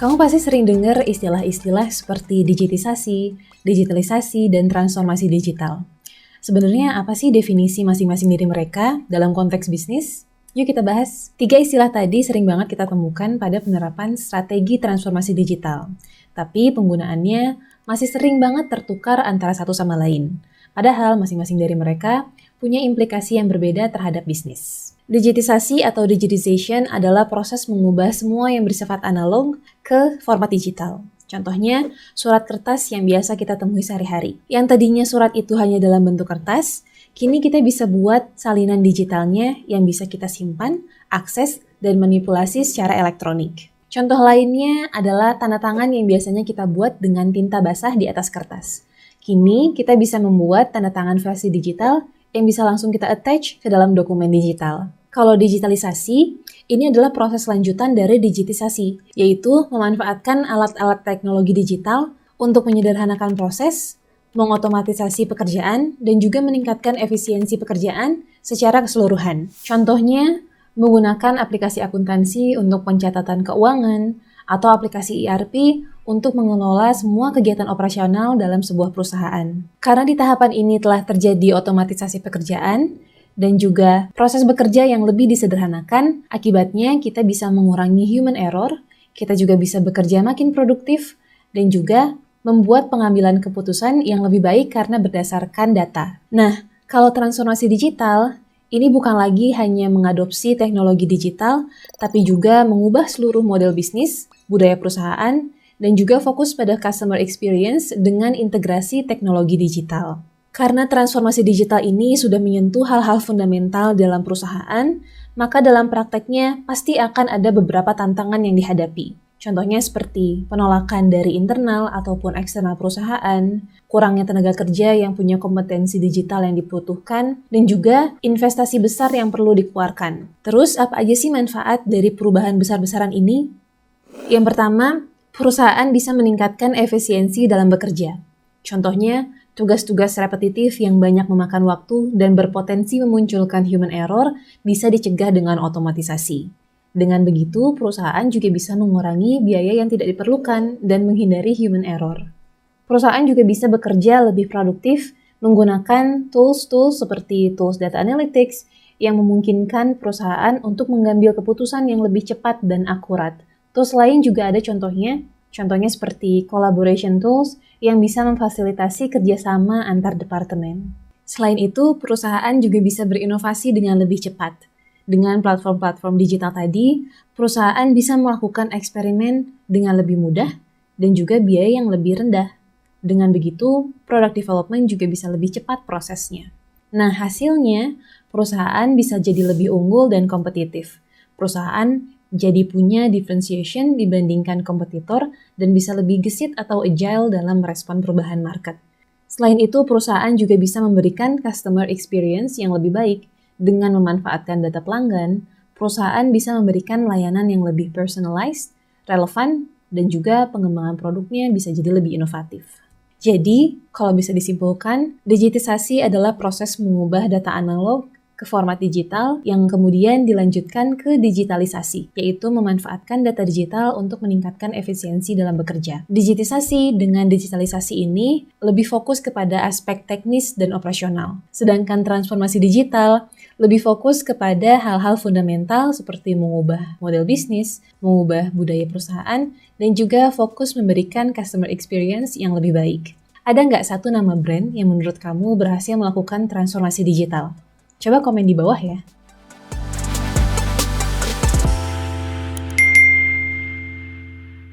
Kamu pasti sering dengar istilah-istilah seperti digitisasi, digitalisasi, dan transformasi digital. Sebenarnya apa sih definisi masing-masing dari mereka dalam konteks bisnis? Yuk kita bahas. 3 istilah tadi sering banget kita temukan pada penerapan strategi transformasi digital. Tapi penggunaannya masih sering banget tertukar antara satu sama lain. Padahal masing-masing dari mereka punya implikasi yang berbeda terhadap bisnis. Digitisasi atau digitization adalah proses mengubah semua yang bersifat analog ke format digital. Contohnya, surat kertas yang biasa kita temui sehari-hari. Yang tadinya surat itu hanya dalam bentuk kertas, kini kita bisa buat salinan digitalnya yang bisa kita simpan, akses, dan manipulasi secara elektronik. Contoh lainnya adalah tanda tangan yang biasanya kita buat dengan tinta basah di atas kertas. Kini kita bisa membuat tanda tangan versi digital yang bisa langsung kita attach ke dalam dokumen digital. Kalau digitalisasi, ini adalah proses lanjutan dari digitisasi, yaitu memanfaatkan alat-alat teknologi digital untuk menyederhanakan proses, mengotomatisasi pekerjaan, dan juga meningkatkan efisiensi pekerjaan secara keseluruhan. Contohnya, menggunakan aplikasi akuntansi untuk pencatatan keuangan, atau aplikasi ERP untuk mengelola semua kegiatan operasional dalam sebuah perusahaan. Karena di tahapan ini telah terjadi otomatisasi pekerjaan, dan juga proses bekerja yang lebih disederhanakan, akibatnya kita bisa mengurangi human error, kita juga bisa bekerja makin produktif, dan juga membuat pengambilan keputusan yang lebih baik karena berdasarkan data. Nah, kalau transformasi digital, ini bukan lagi hanya mengadopsi teknologi digital, tapi juga mengubah seluruh model bisnis, budaya perusahaan, dan juga fokus pada customer experience dengan integrasi teknologi digital. Karena transformasi digital ini sudah menyentuh hal-hal fundamental dalam perusahaan, maka dalam prakteknya pasti akan ada beberapa tantangan yang dihadapi. Contohnya seperti penolakan dari internal ataupun eksternal perusahaan, kurangnya tenaga kerja yang punya kompetensi digital yang dibutuhkan, dan juga investasi besar yang perlu dikeluarkan. Terus apa aja sih manfaat dari perubahan besar-besaran ini? Yang pertama, perusahaan bisa meningkatkan efisiensi dalam bekerja. Contohnya, tugas-tugas repetitif yang banyak memakan waktu dan berpotensi memunculkan human error bisa dicegah dengan otomatisasi. Dengan begitu, perusahaan juga bisa mengurangi biaya yang tidak diperlukan dan menghindari human error. Perusahaan juga bisa bekerja lebih produktif menggunakan tools-tools seperti tools data analytics yang memungkinkan perusahaan untuk mengambil keputusan yang lebih cepat dan akurat. Tools lain juga ada contohnya seperti collaboration tools yang bisa memfasilitasi kerjasama antar departemen. Selain itu, perusahaan juga bisa berinovasi dengan lebih cepat. Dengan platform-platform digital tadi, perusahaan bisa melakukan eksperimen dengan lebih mudah dan juga biaya yang lebih rendah. Dengan begitu, product development juga bisa lebih cepat prosesnya. Nah, hasilnya, perusahaan bisa jadi lebih unggul dan kompetitif. Perusahaan jadi punya differentiation dibandingkan kompetitor dan bisa lebih gesit atau agile dalam merespon perubahan market. Selain itu, perusahaan juga bisa memberikan customer experience yang lebih baik. Dengan memanfaatkan data pelanggan, perusahaan bisa memberikan layanan yang lebih personalized, relevan, dan juga pengembangan produknya bisa jadi lebih inovatif. Jadi, kalau bisa disimpulkan, digitisasi adalah proses mengubah data analog ke format digital yang kemudian dilanjutkan ke digitalisasi, yaitu memanfaatkan data digital untuk meningkatkan efisiensi dalam bekerja. Digitisasi dengan digitalisasi ini lebih fokus kepada aspek teknis dan operasional, sedangkan transformasi digital lebih fokus kepada hal-hal fundamental seperti mengubah model bisnis, mengubah budaya perusahaan, dan juga fokus memberikan customer experience yang lebih baik. Ada nggak satu nama brand yang menurut kamu berhasil melakukan transformasi digital? Coba komen di bawah ya.